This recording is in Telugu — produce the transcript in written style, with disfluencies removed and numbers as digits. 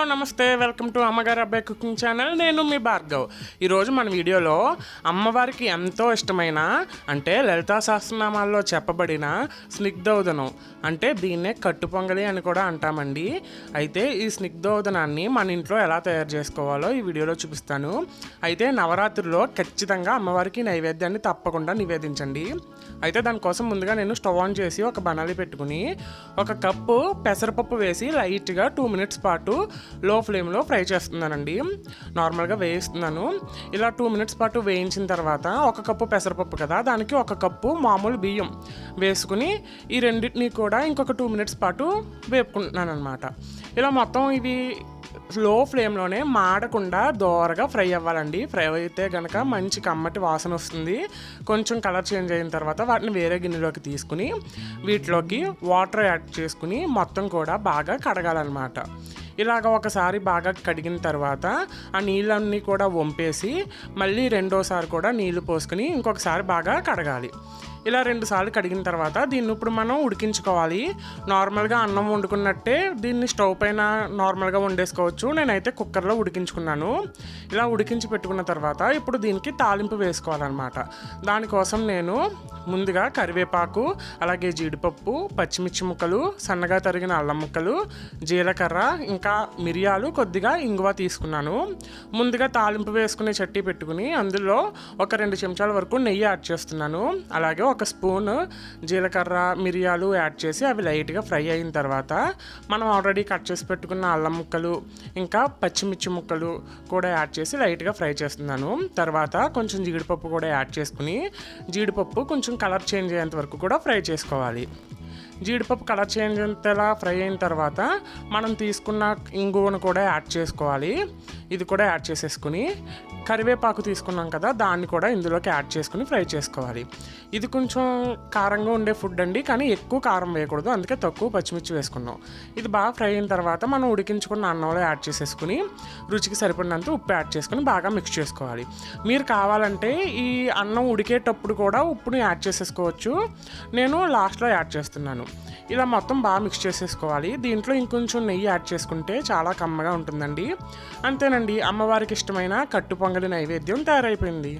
హలో నమస్తే, వెల్కమ్ టు అమ్మగారి అబ్బాయి కుకింగ్ ఛానల్. నేను మీ భార్గవ్. ఈరోజు మన వీడియోలో అమ్మవారికి ఎంతో ఇష్టమైన అంటే లలితా సహస్రనామాల్లో చెప్పబడిన స్నిగ్ధోదనం అంటే దీన్నే కట్టు పొంగలి అని కూడా అంటామండి. అయితే ఈ స్నిగ్ధోదనాన్ని మన ఇంట్లో ఎలా తయారు చేసుకోవాలో ఈ వీడియోలో చూపిస్తాను. అయితే నవరాత్రిలో ఖచ్చితంగా అమ్మవారికి నైవేద్యాన్ని తప్పకుండా నివేదించండి. అయితే దానికోసం ముందుగా నేను స్టవ్ ఆన్ చేసి ఒక బనాలి పెట్టుకుని ఒక కప్పు పెసరపప్పు వేసి లైట్గా 2 minutes పాటు లో ఫ్లేమ్లో ఫ్రై చేస్తున్నానండి. నార్మల్గా వేయిస్తున్నాను. ఇలా 2 minutes పాటు వేయించిన తర్వాత ఒక కప్పు పెసరపప్పు కదా, దానికి ఒక కప్పు మామూలు బియ్యం వేసుకుని ఈ రెండింటిని కూడా ఇంకొక 2 minutes పాటు వేపుకుంటున్నాను అనమాట. ఇలా మొత్తం ఇవి లో ఫ్లేమ్లోనే మాడకుండా దోరగా ఫ్రై అవ్వాలండి. ఫ్రై అయితే కనుక మంచి కమ్మటి వాసన వస్తుంది. కొంచెం కలర్ చేంజ్ అయిన తర్వాత వాటిని వేరే గిన్నెలోకి తీసుకుని వీటిలోకి వాటర్ యాడ్ చేసుకుని మొత్తం కూడా బాగా కడగాలన్నమాట. ఇలాగ ఒకసారి బాగా కడిగిన తర్వాత ఆ నీళ్ళన్నీ కూడా వంపేసి మళ్ళీ రెండోసారి కూడా నీళ్లు పోసుకుని ఇంకొకసారి బాగా కడగాలి. ఇలా 2 సార్లు కడిగిన తర్వాత దీన్ని ఇప్పుడు మనం ఉడికించుకోవాలి. నార్మల్గా అన్నం వండుకున్నట్టే దీన్ని స్టవ్ పైన నార్మల్గా వండేసుకోవచ్చు. నేనైతే కుక్కర్లో ఉడికించుకున్నాను. ఇలా ఉడికించి పెట్టుకున్న తర్వాత ఇప్పుడు దీనికి తాలింపు వేసుకోవాలన్నమాట. దానికోసం నేను ముందుగా కరివేపాకు, అలాగే జీడిపప్పు, పచ్చిమిర్చి ముక్కలు, సన్నగా తరిగిన అల్లం ముక్కలు, జీలకర్ర, ఇంకా మిరియాలు, కొద్దిగా ఇంగువ తీసుకున్నాను. ముందుగా తాలింపు వేసుకునే చట్నీ పెట్టుకుని అందులో ఒక 2 చెంచాల వరకు నెయ్యి యాడ్ చేస్తున్నాను. అలాగే ఒక స్పూన్ జీలకర్ర, మిరియాలు యాడ్ చేసి అవి లైట్గా ఫ్రై అయిన తర్వాత మనం ఆల్రెడీ కట్ చేసి పెట్టుకున్న అల్లం ముక్కలు ఇంకా పచ్చిమిర్చి ముక్కలు కూడా యాడ్ చేసి లైట్గా ఫ్రై చేస్తున్నాను. తర్వాత కొంచెం జీడిపప్పు కూడా యాడ్ చేసుకుని జీడిపప్పు కొంచెం కలర్ చేంజ్ అయ్యేంత వరకు కూడా ఫ్రై చేసుకోవాలి. జీడిపప్పు కలర్ చేంజ్ అంతలా ఫ్రై అయిన తర్వాత మనం తీసుకున్న ఇంగువను కూడా యాడ్ చేసుకోవాలి. ఇది కూడా యాడ్ చేసేసుకుని కరివేపాకు తీసుకున్నాం కదా, దాన్ని కూడా ఇందులోకి యాడ్ చేసుకుని ఫ్రై చేసుకోవాలి. ఇది కొంచెం కారంగా ఉండే ఫుడ్ అండి, కానీ ఎక్కువ కారం వేయకూడదు, అందుకే తక్కువ పచ్చిమిర్చి వేసుకున్నాం. ఇది బాగా ఫ్రై అయిన తర్వాత మనం ఉడికించుకున్న అన్నంలో యాడ్ చేసేసుకుని రుచికి సరిపడినంత ఉప్పు యాడ్ చేసుకుని బాగా మిక్స్ చేసుకోవాలి. మీరు కావాలంటే ఈ అన్నం ఉడికేటప్పుడు కూడా ఉప్పుని యాడ్ చేసేసుకోవచ్చు. నేను లాస్ట్లో యాడ్ చేస్తున్నాను. ఇలా మొత్తం బాగా మిక్స్ చేసేసుకోవాలి. దీంట్లో ఇంకొంచెం నెయ్యి యాడ్ చేసుకుంటే చాలా కమ్మగా ఉంటుందండి. అంతేనండి, అమ్మవారికి ఇష్టమైన కట్టు పొంగలి నైవేద్యం తయారైపోయింది.